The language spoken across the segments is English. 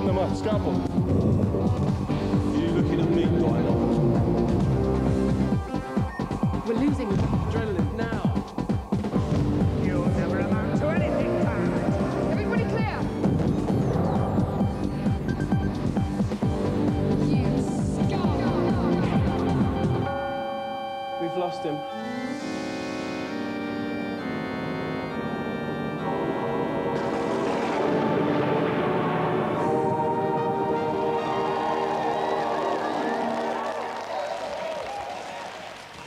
Send them a scalpel. You looking at me, Donna? We're losing adrenaline now. You'll never amount to anything, Pirate. Everybody clear. You scum. We've lost him.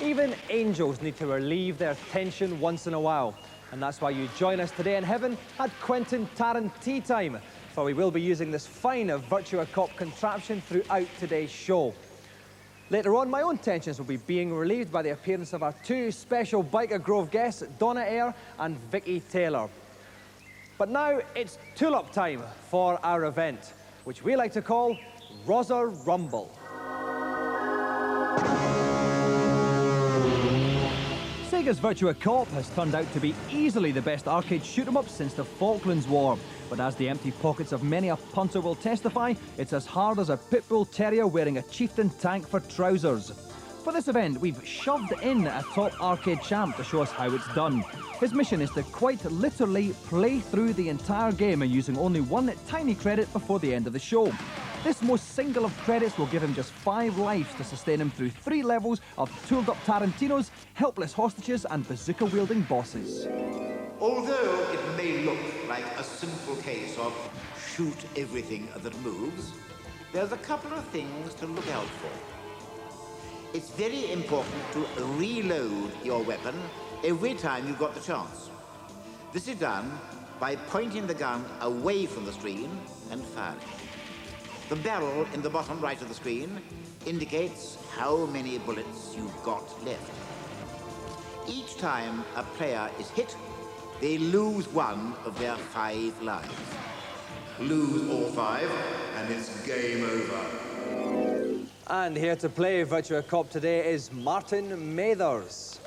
Even angels need to relieve their tension once in a while. And that's why you join us today in heaven at Quentin Tarrant Tea Time, for we will be using this fine Virtua Cop contraption throughout today's show. Later on, my own tensions will be being relieved by the appearance of our two special Byker Grove guests, Donna and Vicky Taylor. But now it's tulip time for our event, which we like to call Rosa Rumble. Sega's Virtua Cop has turned out to be easily the best arcade shoot-'em-up since the Falklands War. But as the empty pockets of many a punter will testify, it's as hard as a pit bull terrier wearing a chieftain tank for trousers. For this event, we've shoved in a top arcade champ to show us how it's done. His mission is to quite literally play through the entire game and using only one tiny credit before the end of the show. This most single of credits will give him just 5 lives to sustain him through 3 levels of tooled-up Tarantinos, helpless hostages and bazooka-wielding bosses. Although it may look like a simple case of shoot everything that moves, there's a couple of things to look out for. It's very important to reload your weapon every time you've got the chance. This is done by pointing the gun away from the screen and firing. The barrel in the bottom right of the screen indicates how many bullets you've got left. Each time a player is hit, they lose 1 of their 5 lives. Lose all 5, and it's game over. And here to play Virtua Cop today is Martin Mathers.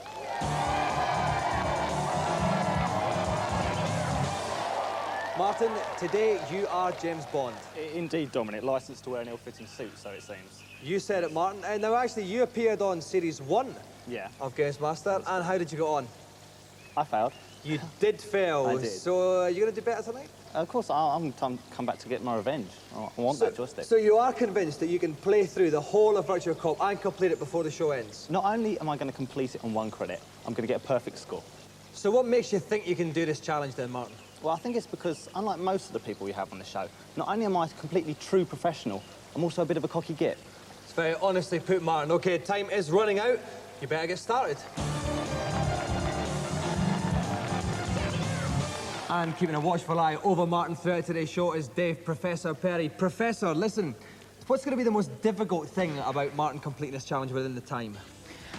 Martin, today you are James Bond. Indeed, Dominic. Licensed to wear an ill-fitting suit, so it seems. You said it, Martin. Now, actually, you appeared on Series 1 of GamesMaster, and how did you go on? I failed. You did fail. I did. So, are you going to do better tonight? Of course, I'm come back to get my revenge. I want that joystick. So you are convinced that you can play through the whole of Virtua Cop and complete it before the show ends? Not only am I going to complete it on 1 credit, I'm going to get a perfect score. So what makes you think you can do this challenge then, Martin? Well, I think it's because, unlike most of the people we have on the show, not only am I a completely true professional, I'm also a bit of a cocky git. It's very honestly put, Martin. OK, time is running out. You better get started. And keeping a watchful eye over Martin throughout today's show is Dave Professor Perry. Professor, listen, what's going to be the most difficult thing about Martin completing this challenge within the time?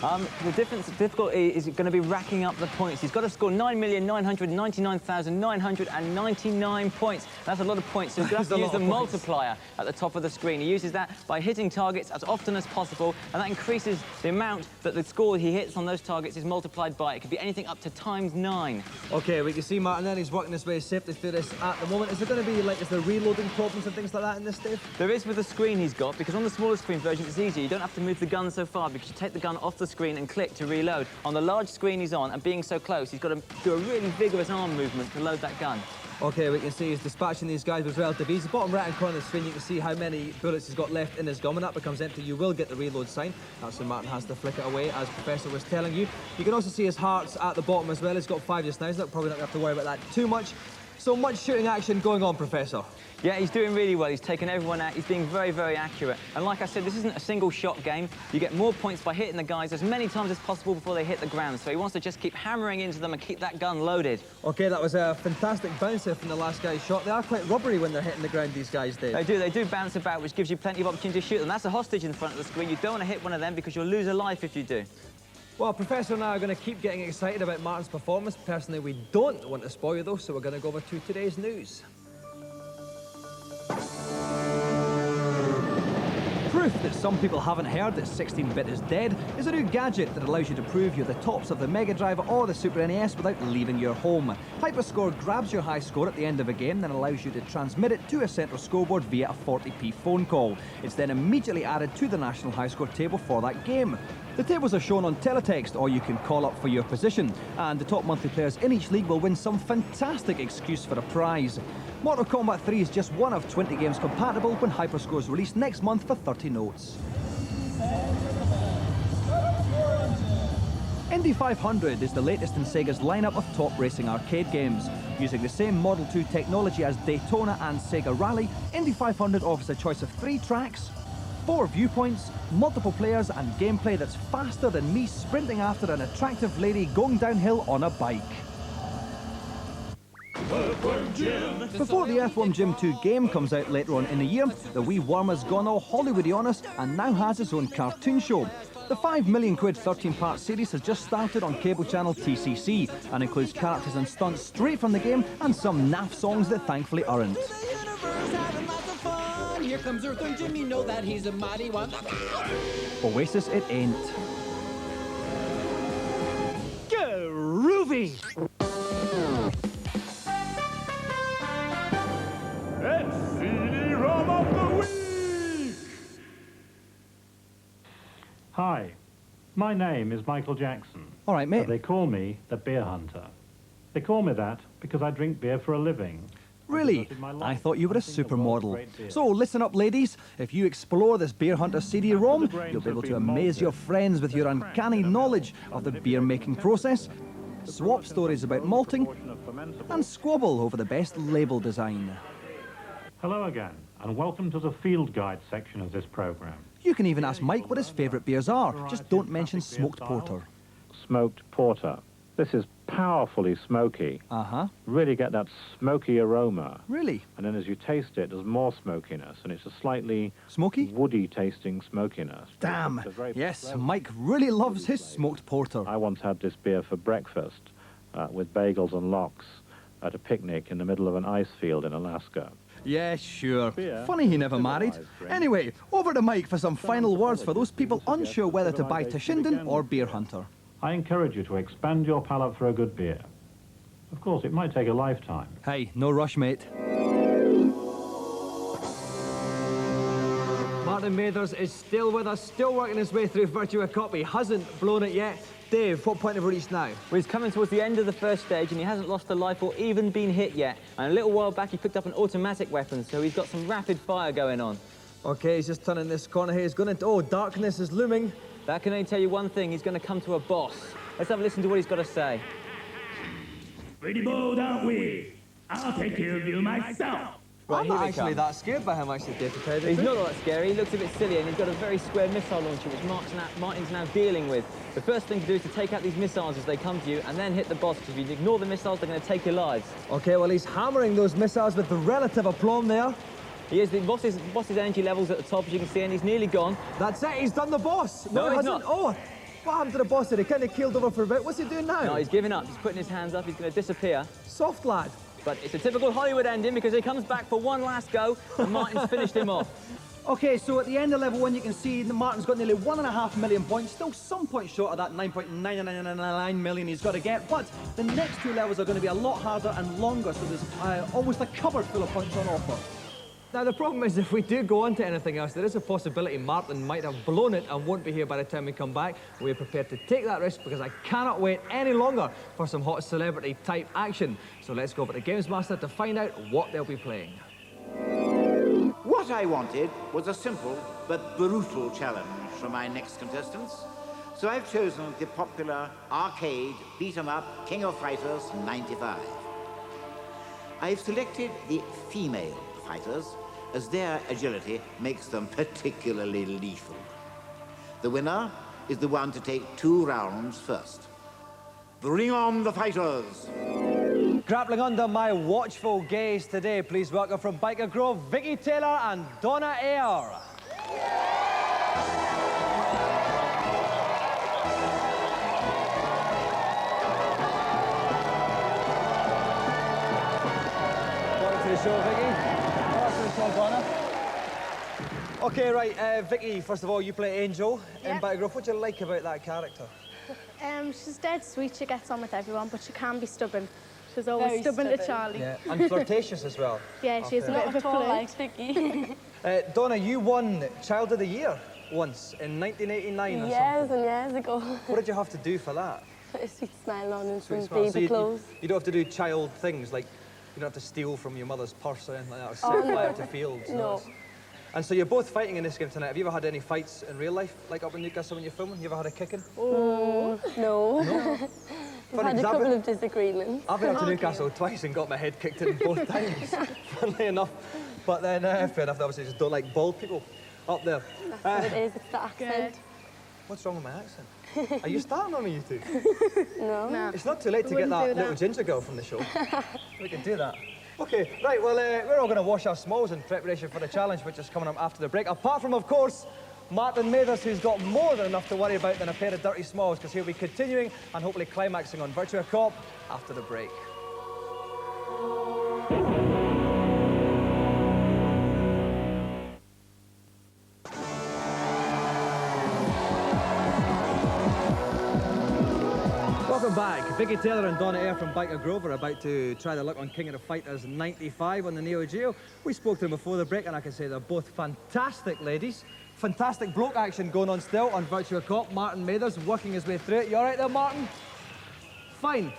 The difficulty is going to be racking up the points. He's got to score 9,999,999 points. That's a lot of points, so he's going to have to use the multiplier at the top of the screen. He uses that by hitting targets as often as possible, and that increases the amount that the score he hits on those targets is multiplied by. It could be anything up to ×9. OK, we can see Martin then, he's working his way safely through this at the moment. Is there going to be, is there reloading problems and things like that in this, Dave? There is with the screen he's got, because on the smaller screen version it's easier. You don't have to move the gun so far, because you take the gun off the screen and click to reload. On the large screen he's on, and being so close, he's got to do a really vigorous arm movement to load that gun. OK, we can see he's dispatching these guys with relative ease. The bottom right-hand corner of the screen, you can see how many bullets he's got left in his gun. When that becomes empty, you will get the reload sign. That's when Martin has to flick it away, as Professor was telling you. You can also see his hearts at the bottom as well. He's got 5 just now, so probably not going to have to worry about that too much. So much shooting action going on, Professor. Yeah, he's doing really well. He's taken everyone out. He's being very, very accurate. And like I said, this isn't a single-shot game. You get more points by hitting the guys as many times as possible before they hit the ground. So he wants to just keep hammering into them and keep that gun loaded. OK, that was a fantastic bouncer from the last guy's shot. They are quite rubbery when they're hitting the ground, these guys, Dave. They do bounce about, which gives you plenty of opportunity to shoot them. That's a hostage in front of the screen. You don't want to hit one of them because you'll lose a life if you do. Well, Professor and I are going to keep getting excited about Martin's performance. Personally, we don't want to spoil you, though, so we're going to go over to today's news. Proof proof that some people haven't heard that 16-bit is dead is a new gadget that allows you to prove you're the tops of the Mega Drive or the Super NES without leaving your home. Hyperscore grabs your high score at the end of a game and allows you to transmit it to a central scoreboard via a 40p phone call. It's then immediately added to the national high score table for that game. The tables are shown on teletext, or you can call up for your position, and the top monthly players in each league will win some fantastic excuse for a prize. Mortal Kombat 3 is just one of 20 games compatible when Hyperscore is released next month for 30 notes. Indy 500 is the latest in Sega's lineup of top racing arcade games. Using the same Model 2 technology as Daytona and Sega Rally, Indy 500 offers a choice of 3 tracks, 4 viewpoints, multiple players and gameplay that's faster than me sprinting after an attractive lady going downhill on a bike. Before the Earthworm Jim 2 game comes out later on in the year, the wee worm has gone all Hollywoody on us and now has its own cartoon show. The £5 million 13-part series has just started on cable channel TCC and includes characters and stunts straight from the game and some naff songs that thankfully aren't. Here comes Earthworm Jim, you know that he's a mighty one. Oasis it ain't. Groovy! It's CD-ROM of the Week! Hi, my name is Michael Jackson. All right, mate. But they call me the Beer Hunter. They call me that because I drink beer for a living. Really? I thought you were a supermodel. So listen up, ladies. If you explore this Beer Hunter CD-ROM, you'll be able to amaze your friends with your uncanny knowledge of the beer-making process, swap stories about malting, and squabble over the best label design. Hello again, and welcome to the field guide section of this program. You can even ask Mike what his favourite beers are. Just don't mention smoked porter. Smoked porter. This is powerfully smoky. Uh-huh. Really get that smoky aroma. Really? And then as you taste it, there's more smokiness, and it's a slightly smoky, woody-tasting smokiness. Damn. Yes, Mike really loves his smoked porter. I once had this beer for breakfast with bagels and lox at a picnic in the middle of an ice field in Alaska. Yeah, sure. Funny he never married. Anyway, over to Mike for some final words for those people unsure whether to buy Toshinden or Beer Hunter. I encourage you to expand your palate for a good beer. Of course, it might take a lifetime. Hey, no rush, mate. Martin Mathers is still with us, still working his way through Virtua Cop. He hasn't blown it yet. Dave, what point have we reached now? Well, he's coming towards the end of the first stage and he hasn't lost a life or even been hit yet. And a little while back he picked up an automatic weapon, so he's got some rapid fire going on. Okay, he's just turning this corner here. He's going into... Oh, darkness is looming. That can only tell you one thing. He's going to come to a boss. Let's have a listen to what he's got to say. Pretty bold, aren't we? I'll take care of you myself. Right, I'm not actually that scared by him, actually, Dave. He's not all that scary. He looks a bit silly, and he's got a very square missile launcher, which Martin's now dealing with. The first thing to do is to take out these missiles as they come to you, and then hit the boss, because if you ignore the missiles, they're going to take your lives. Okay, well, he's hammering those missiles with the relative aplomb there. He is. The boss's energy level's at the top, as you can see, and he's nearly gone. That's it. He's done the boss. No, he he's hasn't. not. Oh, what happened to the boss there? He kind of keeled over for a bit. What's he doing now? No, he's giving up. He's putting his hands up. He's going to disappear. Soft lad. But it's a typical Hollywood ending because he comes back for one last go and Martin's finished him off. Okay, so at the end of level 1, you can see that Martin's got nearly 1.5 million points, still some points short of that 9.999 million he's got to get, but the next 2 levels are going to be a lot harder and longer, so there's almost a cupboard full of points on offer. Now, the problem is, if we do go on to anything else, there is a possibility Martin might have blown it and won't be here by the time we come back. We're prepared to take that risk because I cannot wait any longer for some hot celebrity-type action. So let's go over to GamesMaster to find out what they'll be playing. What I wanted was a simple but brutal challenge for my next contestants. So I've chosen the popular arcade beat-em-up King of Fighters 95. I've selected the female fighters as their agility makes them particularly lethal. The winner is the one to take 2 rounds first. Bring on the fighters! Grappling under my watchful gaze today, please welcome from Byker Grove, Vicky Taylor and Donna Ayer. Welcome to the show, Vicky. Welcome to the show, Donna. Okay, right, Vicky, first of all, you play Angel in Yep. Byker. What do you like about that character? She's dead sweet, she gets on with everyone, but she can be stubborn. She's always Very stubborn to stubborn. Charlie. Yeah, and flirtatious as well. Yeah, she's a bit of a Not flirt. like Vicky. Donna, you won Child of the Year once in 1989 or Years something. and years ago. What did you have to do for that? Put a sweet smile on and Sweet some smile. So baby clothes. you don't have to do child things, like you don't have to steal from your mother's purse or anything like that, or Oh, set no. fire to fields. No. And so you're both fighting in this game tonight. Have you ever had any fights in real life, like up in Newcastle when you're filming? You ever had a kicking? No. We've had a couple of disagreements. I've been up to Newcastle twice and got my head kicked in both times, funnily enough. But then, fair enough, obviously just don't like bald people up there. That's what it is, it's the accent. What's wrong with my accent? Are you starting on me, you two? No. It's not too late to get that little ginger girl from the show. We can do that. Okay, right, well, we're all going to wash our smalls in preparation for the challenge, which is coming up after the break. Apart from, of course, Martin Mathers, who's got more than enough to worry about than a pair of dirty smalls, because he'll be continuing and hopefully climaxing on Virtua Cop after the break. Welcome back. Vicky Taylor and Donna Eyre from Byker Grove are about to try their luck on King of the Fighters 95 on the Neo Geo. We spoke to them before the break, and I can say they're both fantastic ladies. Fantastic bloke action going on still on Virtua Cop. Martin Mathers working his way through it. You all right there, Martin? Fine.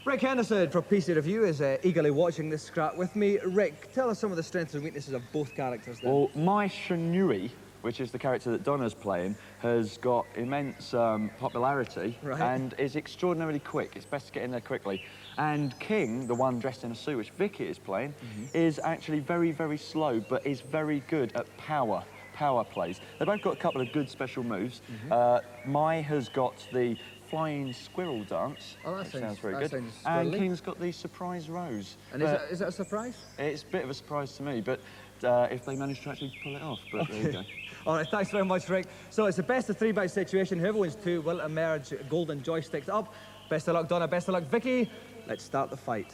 Rik Henderson from PC Review is eagerly watching this scrap with me. Rik, tell us some of the strengths and weaknesses of both characters then. Well, Mai Shinui, which is the character that Donna's playing, has got immense popularity and is extraordinarily quick. It's best to get in there quickly. And King, the one dressed in a suit, which Vicky is playing, is actually very, very slow, but is very good at power plays. They've both got a couple of good special moves. Mai has got the flying squirrel dance, which sounds very good. And King's got the surprise rose. And is that a surprise? It's a bit of a surprise to me, but if they manage to actually pull it off, but there you go. All right, thanks very much, Rik. So it's a best of 3 bout situation. Whoever wins 2 will emerge golden joysticks up. Best of luck, Donna. Best of luck, Vicky. Let's start the fight.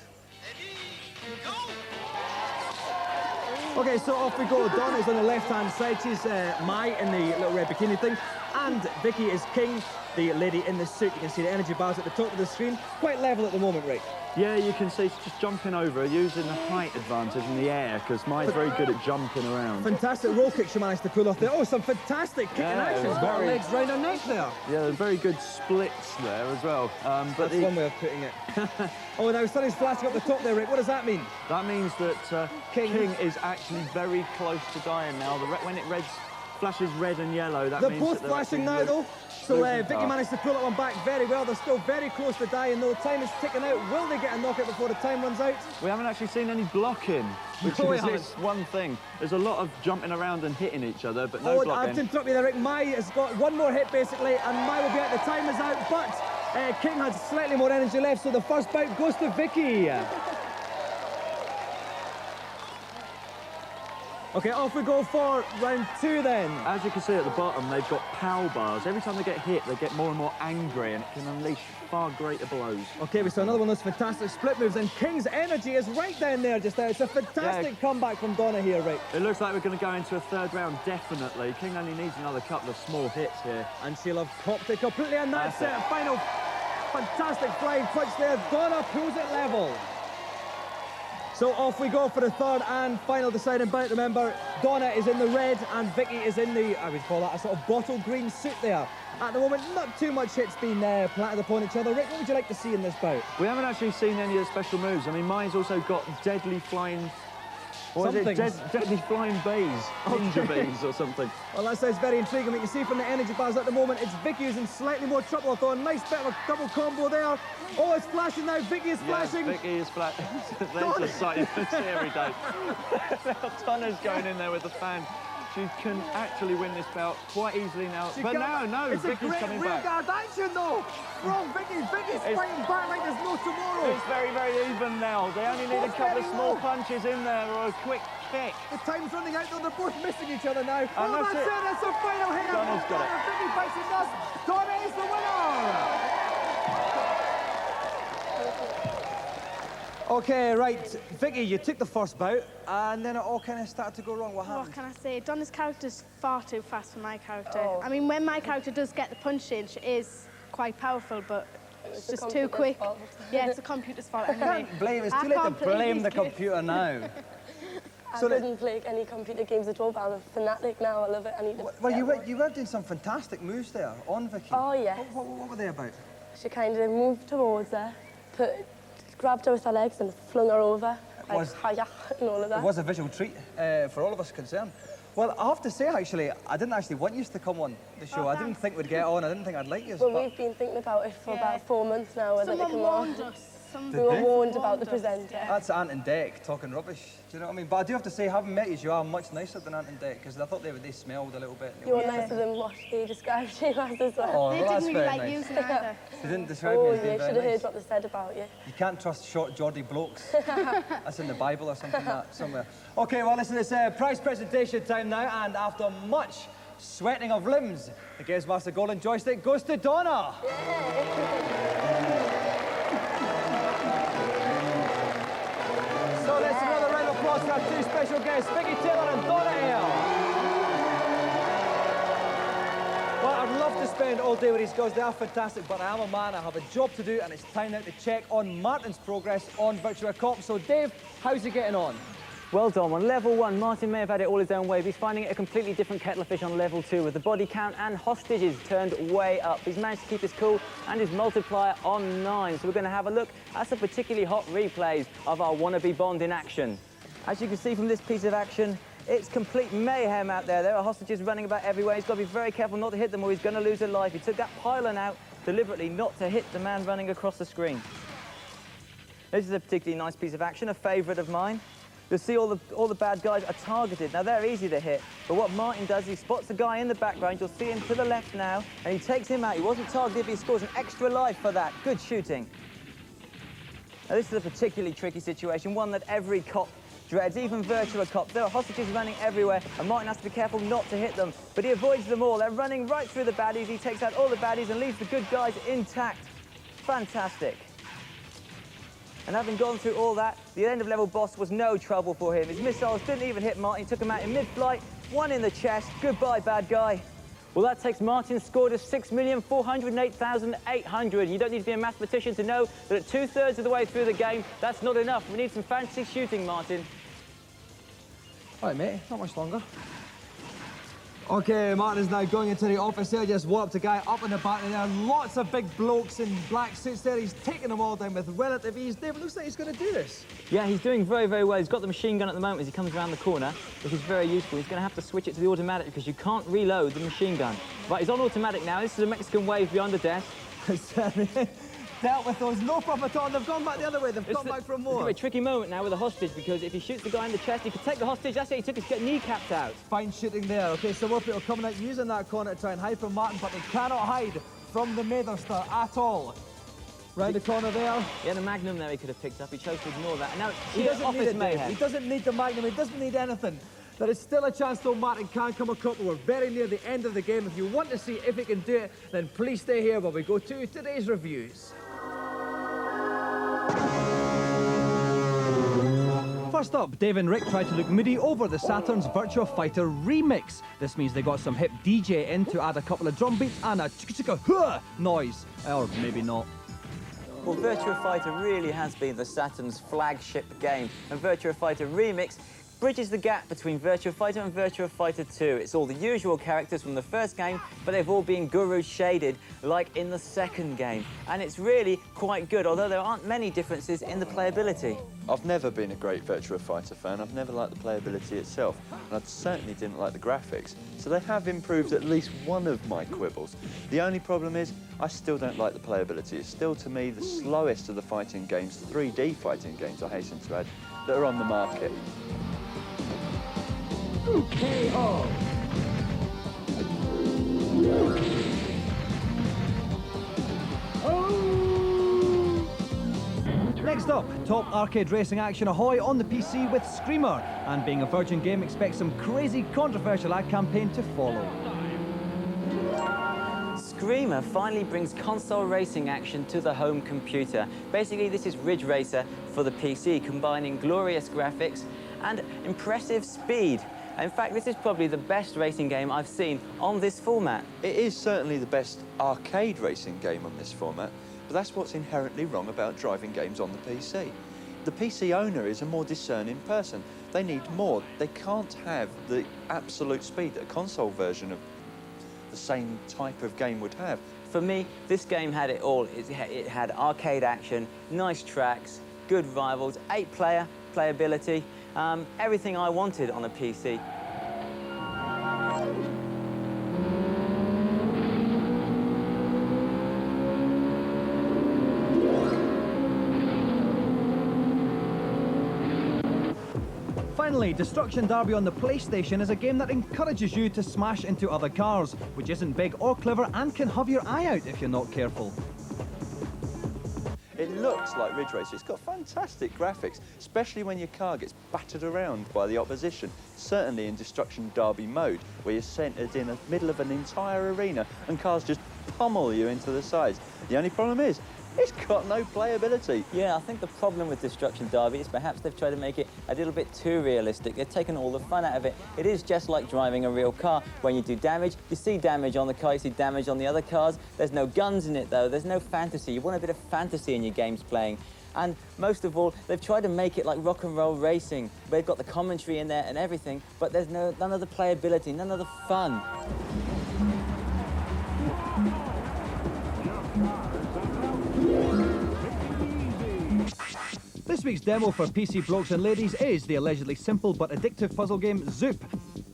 Okay, so off we go. Donna's on the left-hand side. She's Mai in the little red bikini thing. And Vicky is King, the lady in the suit. You can see the energy bars at the top of the screen. Quite level at the moment, Rik. Yeah, you can see she's just jumping over, using the height advantage in the air, because Mai's very good at jumping around. Fantastic roll kick she managed to pull off there. Oh, some fantastic kicking action. She's got her legs round her neck there. Yeah, very good splits there as well. But that's one way of putting it. Oh, now something's flashing up the top there, Rik. What does that mean? That means that King is actually very close to dying now. When it flashes red and yellow, that means both that flashing now, though. So Vicky managed to pull that one back very well. They're still very close to dying, though. Time is ticking out. Will they get a knockout before the time runs out? We haven't actually seen any blocking, which is one thing. There's a lot of jumping around and hitting each other, but no blocking. I have to interrupt you there, Rik. Mai has got one more hit, basically, and Mai will be out. The time is out, but King has slightly more energy left, so the first bout goes to Vicky. Okay, off we go for round 2 then. As you can see at the bottom, they've got POW bars. Every time they get hit, they get more and more angry, and it can unleash far greater blows. Okay, we saw another one of those fantastic split moves, and King's energy is right down there just now. It's a fantastic comeback from Donna here, Rik. It looks like we're going to go into a 3rd round, definitely. King only needs another couple of small hits here. And she'll have copped it completely, and that's it. Final fantastic flying punch there. Donna pulls it level. So off we go for the 3rd and final deciding bout. Remember, Donna is in the red and Vicky is in the, I would call that a sort of bottle green suit there. At the moment, not too much hits being planted upon each other. Rik, what would you like to see in this bout? We haven't actually seen any of the special moves. I mean, Mai's also got deadly flying... What is it? Deadly flying bees. Ninja bees or something. Well, that sounds very intriguing. We can see from the energy bars at the moment, it's Vicky who's in slightly more trouble. Although a nice bit of a double combo there. Oh, it's flashing now. Vicky is flashing. Vicky is flashing. There's a sight you don't see every day. Donna's going in there with the fan. She can actually win this bout quite easily now. No, Vicky's coming back. It's a great rearguard action, though, from Vicky. Vicky's fighting back like there's no tomorrow. It's very, very even now. They only need a couple of small punches in there or a quick kick. The time's running out, though. They're both missing each other now. And that's it. That's the final hit. Donna's got it. Vicky fights and does. Donna is the winner. Okay, right. Vicky, you took the first bout, and then it all kind of started to go wrong. What happened? What can I say? Donna's character's far too fast for my character. Oh. I mean, when my character does get the punch in, she is quite powerful, but it's just too quick. Fault. Yeah, it's the computer's fault I anyway. can't blame. It's too late to blame the computer now. I couldn't play any computer games at all, but I'm a fanatic now. I love it. I need to. Well, you were doing some fantastic moves there on Vicky. Oh, yeah. What were they about? She kind of moved towards her, grabbed her with her legs and flung her over. Like, hiya, and all of that. It was a visual treat for all of us concerned. Well, I have to say, actually, I didn't actually want you to come on the show. I didn't think we'd get on. I didn't think I'd like you. Well, we've been thinking about it for about 4 months now, whether to come on. We were warned about the presenter. That's Ant and Dec talking rubbish. Do you know what I mean? But I do have to say, having met you are much nicer than Ant and Dec, because I thought they smelled a little bit. You're nicer than what he described you as well. Oh, They well, didn't really like using either. They didn't describe me as being you very should have nice. heard what they said about you. You can't trust short Geordie blokes. That's in the Bible or something like that, somewhere. Okay, well, listen, it's prize presentation time now, and after much sweating of limbs, the GamesMaster Golden Joystick goes to Donna. So let's another round of applause for our two special guests, Vicky Taylor and Donna here. Well, I'd love to spend all day with these girls. They are fantastic, but I am a man. I have a job to do, and it's time now to check on Martin's progress on Virtua Cop. So, Dave, how's he getting on? Well done. On level 1, Martin may have had it all his own way, but he's finding it a completely different kettle of fish on level 2, with the body count and hostages turned way up. He's managed to keep his cool and his multiplier on 9. So we're going to have a look at some particularly hot replays of our wannabe Bond in action. As you can see from this piece of action, it's complete mayhem out there. There are hostages running about everywhere. He's got to be very careful not to hit them or he's going to lose a life. He took that pylon out deliberately not to hit the man running across the screen. This is a particularly nice piece of action, a favourite of mine. You'll see all the bad guys are targeted. Now, they're easy to hit, but what Martin does, he spots a guy in the background. You'll see him to the left now, and he takes him out. He wasn't targeted, but he scores an extra life for that. Good shooting. Now, this is a particularly tricky situation, one that every cop dreads, even Virtua Cops. There are hostages running everywhere, and Martin has to be careful not to hit them, but he avoids them all. They're running right through the baddies. He takes out all the baddies and leaves the good guys intact. Fantastic. And having gone through all that, the end-of-level boss was no trouble for him. His missiles didn't even hit Martin. He took him out in mid-flight, one in the chest. Goodbye, bad guy. Well, that takes Martin's score to 6,408,800. You don't need to be a mathematician to know that at 2/3 of the way through the game, that's not enough. We need some fancy shooting, Martin. All right, mate, not much longer. Okay, Martin is now going into the office there, just walloped a guy up in the back, and there are lots of big blokes in black suits there. He's taking them all down with relative ease. Dave, it looks like he's going to do this. Yeah, he's doing very, very well. He's got the machine gun at the moment as he comes around the corner, which is very useful. He's going to have to switch it to the automatic because you can't reload the machine gun. Right, he's on automatic now. This is a Mexican wave behind the desk. Dealt with those, no problem at all. They've gone back the other way. They've gone back for It's more. going to be a tricky moment now with the hostage because if he shoots the guy in the chest, he could take the hostage. That's it, he took his kneecaps out. Fine shooting there. Okay, so more people coming out using that corner to try and hide from Martin, but they cannot hide from the Matherster at all. Round the corner there. He had a Magnum there he could have picked up. He chose to ignore that. And now He it's doesn't need office it, Dave. mayhem. He doesn't need the Magnum. He doesn't need anything. There is still a chance, though, Martin can come a couple. We're very near the end of the game. If you want to see if he can do it, then please stay here while we go to today's reviews. First up, Dave and Rik tried to look moody over the Saturn's Virtua Fighter remix. This means they got some hip DJ in to add a couple of drum beats and a chicka-chicka-huh noise. Or maybe not. Well, Virtua Fighter really has been the Saturn's flagship game, and Virtua Fighter Remix bridges the gap between Virtua Fighter and Virtua Fighter 2. It's all the usual characters from the first game, but they've all been guru shaded like in the second game. And it's really quite good, although there aren't many differences in the playability. I've never been a great Virtua Fighter fan. I've never liked the playability itself, and I certainly didn't like the graphics. So they have improved at least one of my quibbles. The only problem is, I still don't like the playability. It's still, to me, the slowest of the fighting games, 3D fighting games, I hasten to add, that are on the market. KO. Next up, top arcade racing action ahoy on the PC with Screamer. And being a Virgin game, expect some crazy controversial ad campaign to follow. Screamer finally brings console racing action to the home computer. Basically, this is Ridge Racer for the PC, combining glorious graphics and impressive speed. In fact, this is probably the best racing game I've seen on this format. It is certainly the best arcade racing game on this format, but that's what's inherently wrong about driving games on the PC. The PC owner is a more discerning person. They need more. They can't have the absolute speed that a console version of the same type of game would have. For me, this game had it all. It had arcade action, nice tracks, good rivals, 8-player playability, everything I wanted on a PC. Finally, Destruction Derby on the PlayStation is a game that encourages you to smash into other cars, which isn't big or clever and can have your eye out if you're not careful. It looks like Ridge Racer. It's got fantastic graphics, especially when your car gets battered around by the opposition. Certainly in Destruction Derby mode, where you're centred in the middle of an entire arena and cars just pummel you into the sides. The only problem is, it's got no playability. Yeah, I think the problem with Destruction Derby is perhaps they've tried to make it a little bit too realistic. They've taken all the fun out of it. It is just like driving a real car. When you do damage, you see damage on the car, you see damage on the other cars. There's no guns in it, though. There's no fantasy. You want a bit of fantasy in your games playing. And most of all, they've tried to make it like rock and roll racing. They've got the commentary in there and everything, but there's none of the playability, none of the fun. This week's demo for PC blokes and ladies is the allegedly simple but addictive puzzle game Zoop.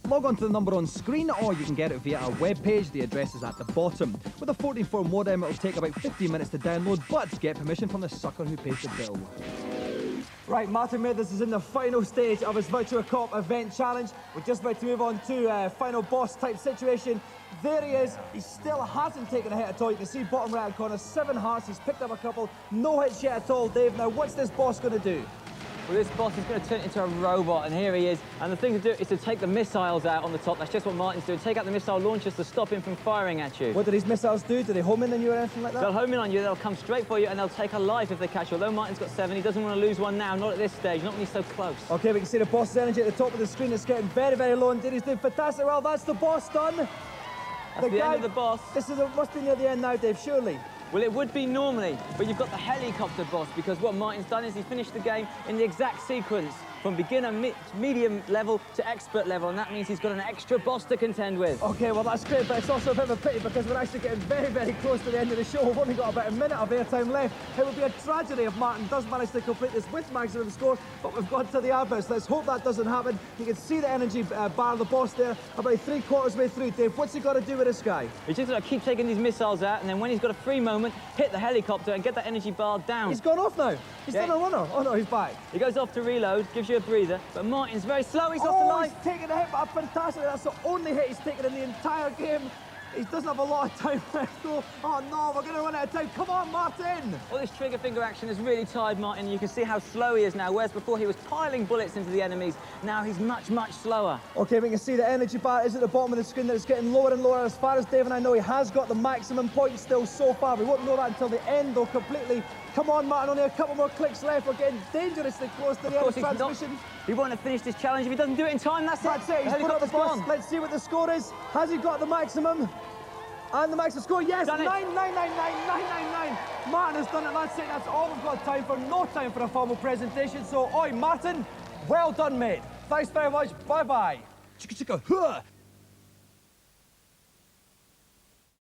Log on to the number on screen, or you can get it via our webpage. The address is at the bottom. With a 14.4 modem, it'll take about 15 minutes to download, but get permission from the sucker who pays the bill. Right, Martin Mathers is in the final stage of his Virtua Cop event challenge. We're just about to move on to final boss type situation. There he is. He still hasn't taken a hit at all. You can see bottom right hand corner, 7 hearts. He's picked up a couple. No hits yet at all, Dave. Now, what's this boss going to do? Well, this boss is going to turn into a robot, and here he is. And the thing to do is to take the missiles out on the top. That's just what Martin's doing. Take out the missile launchers to stop him from firing at you. What do these missiles do? Do they home in on you or anything like that? They'll home in on you, they'll come straight for you, and they'll take a life if they catch you. Although Martin's got 7, he doesn't want to lose one now, not at this stage, not when he's so close. OK, we can see the boss's energy at the top of the screen. It's getting very, very low indeed. He's doing fantastic. Well, that's the boss done. That's the end of the boss. This must be near the end now, Dave, surely. Well, it would be normally, but you've got the helicopter boss, because what Martin's done is he finished the game in the exact sequence from beginner, medium level to expert level, and that means he's got an extra boss to contend with. OK, well, that's great, but it's also a bit of a pity because we're actually getting very, very close to the end of the show. We've only got about a minute of airtime left. It would be a tragedy if Martin does manage to complete this with maximum score, but we've got to the adverts. Let's hope that doesn't happen. You can see the energy bar, the boss there, about 3/4 way through. Dave, what's he got to do with this guy? He's just got to keep taking these missiles out, and then when he's got a free moment, hit the helicopter and get that energy bar down. He's gone off now. He's done a runner. Oh, no, he's back. He goes off to reload, gives you a breather, but Martin's very slow. He's off the line. He's taken a hit, but fantastic. That's the only hit he's taken in the entire game. He doesn't have a lot of time left, though. Oh, no, we're going to run out of time. Come on, Martin. Well, this trigger finger action has really tired Martin. You can see how slow he is now, whereas before he was piling bullets into the enemies. Now he's much, much slower. OK, we can see the energy bar is at the bottom of the screen, that it's getting lower and lower. As far as Dave and I know, he has got the maximum points still so far. We won't know that until the end, though, completely. Come on, Martin, only a couple more clicks left. We're getting dangerously close to the end of transmission. He won't have finished this challenge if he doesn't do it in time. That's it. He's put up the bus. Let's see what the score is. Has he got the maximum? And the maximum score, yes, 9999999. Martin has done it. That's it. That's all we've got time for. No time for a formal presentation. So, oi, Martin, well done, mate. Thanks very much. Bye-bye. Chicka chicka.